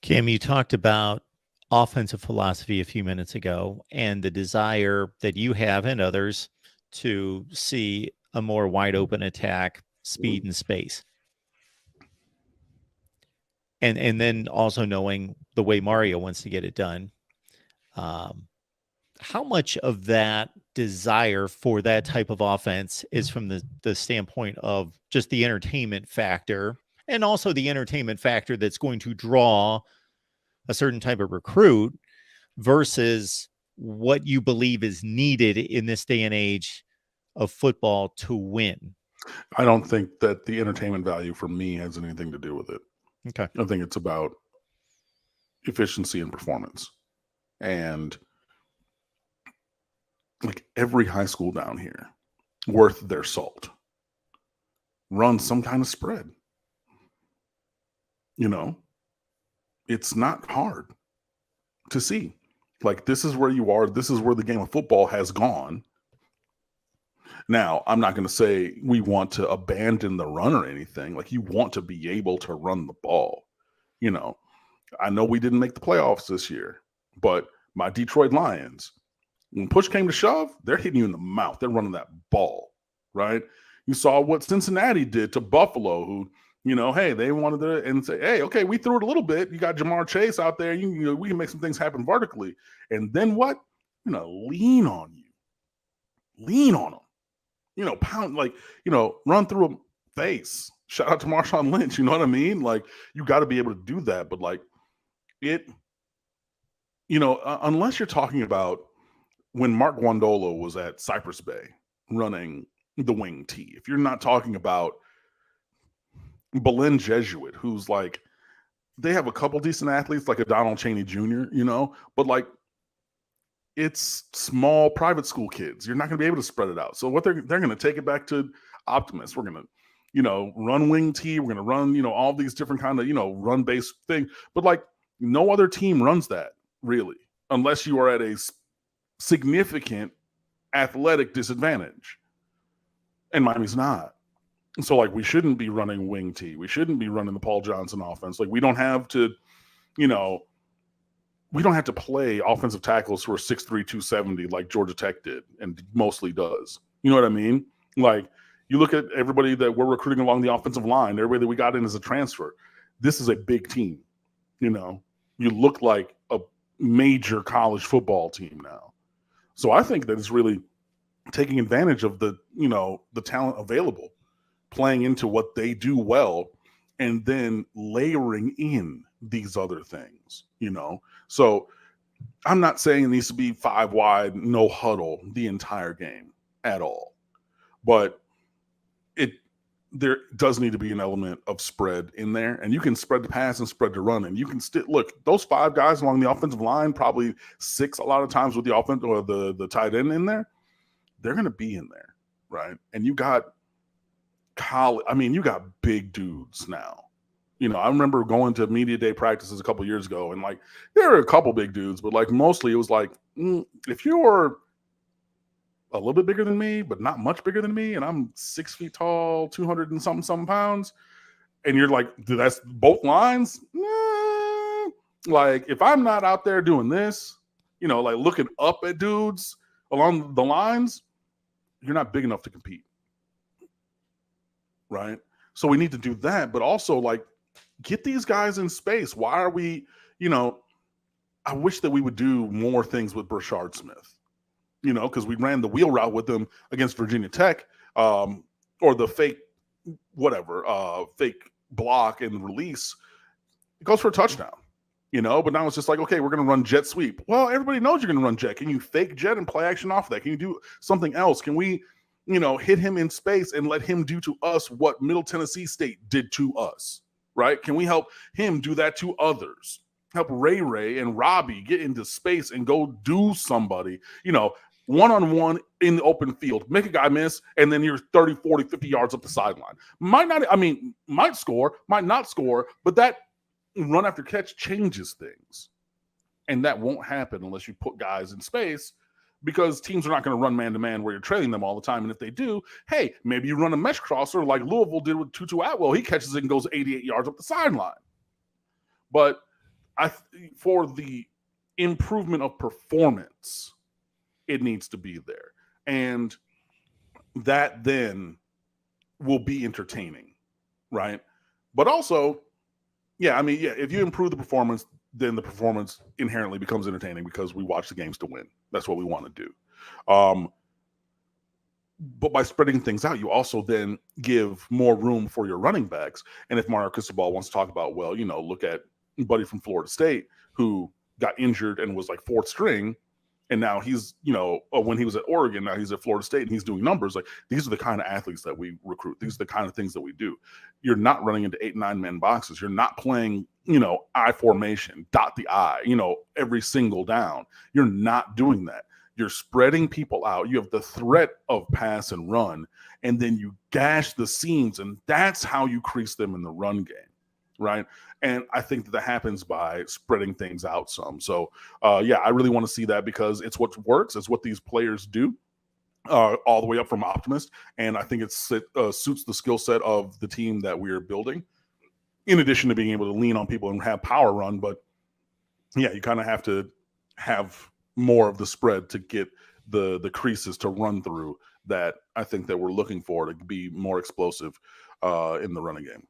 Cam, you talked about offensive philosophy a few minutes ago and the desire that you have and others to see a more wide open attack, speed and space. And then also knowing the way Mario wants to get it done. How much of that desire for that type of offense is from the standpoint of just the entertainment factor, and also the entertainment factor that's going to draw a certain type of recruit versus what you believe is needed in this day and age of football to win? I don't think that the entertainment value for me has anything to do with it. Okay. I think it's about efficiency and performance. And like every high school down here, worth their salt, runs some kind of spread. You know, it's not hard to see. Like, this is where you are. This is where the game of football has gone. Now, I'm not going to say we want to abandon the run or anything. Like, you want to be able to run the ball. You know, I know we didn't make the playoffs this year, but my Detroit Lions, when push came to shove, they're hitting you in the mouth. They're running that ball, right? You saw what Cincinnati did to Buffalo, who, you know, hey, they wanted to and say, hey, okay, we threw it a little bit. You got Jamar Chase out there. You know, we can make some things happen vertically. And then what? You know, lean on you. Lean on them. You know, pound, like, you know, run through a face. Shout out to Marshawn Lynch. You know what I mean? Like, you got to be able to do that. But, like, it, you know, unless you're talking about when Mark Wandolo was at Cypress Bay running the wing T, if you're not talking about Belen Jesuit, who's like, they have a couple decent athletes like a Donald Chaney Jr., you know, but like, it's small private school kids. You're not going to be able to spread it out. So what they're going to take it back to Optimus. We're going to, you know, run wing T. We're going to run, you know, all these different kind of, you know, run based thing. But like, no other team runs that really, unless you are at a significant athletic disadvantage. And Miami's not. So like, we shouldn't be running wing T. We shouldn't be running the Paul Johnson offense. Like, we don't have to, you know, we don't have to play offensive tackles who are 6'3", 270 like Georgia Tech did and mostly does. You know what I mean? Like, you look at everybody that we're recruiting along the offensive line, everybody that we got in as a transfer. This is a big team. You know, you look like a major college football team now. So I think that it's really taking advantage of the, you know, the talent available, playing into what they do well, and then layering in these other things, you know? So I'm not saying it needs to be 5 wide, no huddle the entire game at all. But there does need to be an element of spread in there. And you can spread the pass and spread the run. And you can still look, those 5 guys along the offensive line, probably 6 a lot of times with the offense or the tight end in there, they're going to be in there, right? And you got you got big dudes now. You know, I remember going to media day practices a couple years ago, and like, there were a couple big dudes, but like mostly it was like, if you're a little bit bigger than me, but not much bigger than me, and I'm 6 feet tall, 200 and something pounds, and you're like, dude, that's both lines? Like, if I'm not out there doing this, you know, like looking up at dudes along the lines, you're not big enough to compete. Right? So we need to do that, but also like, get these guys in space. Why are we, you know, I wish that we would do more things with Brashard Smith, you know, because we ran the wheel route with them against Virginia Tech, or the fake block and release. It goes for a touchdown, you know, but now it's just like, okay, we're going to run jet sweep. Well, everybody knows you're going to run jet. Can you fake jet and play action off of that? Can you do something else? Can we, you know, hit him in space and let him do to us what Middle Tennessee State did to us, right? Can we help him do that to others? Help Ray and Robbie get into space and go do somebody, you know, one-on-one in the open field, make a guy miss, and then you're 30, 40, 50 yards up the sideline. Might score, might not score, but that run after catch changes things. And that won't happen unless you put guys in space, because teams are not going to run man-to-man where you're trailing them all the time. And if they do, hey, maybe you run a mesh crosser like Louisville did with Tutu Atwell. He catches it and goes 88 yards up the sideline. But for the improvement of performance, it needs to be there. And that then will be entertaining, right? But also, if you improve the performance, then the performance inherently becomes entertaining because we watch the games to win. That's what we want to do. But by spreading things out, you also then give more room for your running backs. And if Mario Cristobal wants to talk about, well, look at Buddy from Florida State who got injured and was like fourth string, and now he's, when he was at Oregon, now he's at Florida State and he's doing numbers. Like, these are the kind of athletes that we recruit. These are the kind of things that we do. You're not running into 8-9 man boxes. You're not playing, I formation, dot the I, every single down. You're not doing that. You're spreading people out. You have the threat of pass and run, and then you gash the seams, and that's how you crease them in the run game, right? And I think that happens by spreading things out some. So, I really want to see that because it's what works. It's what these players do, all the way up from Optimist. And I think it suits the skill set of the team that we are building, in addition to being able to lean on people and have power run. But, you kind of have to have more of the spread to get the creases to run through that I think that we're looking for to be more explosive in the running game.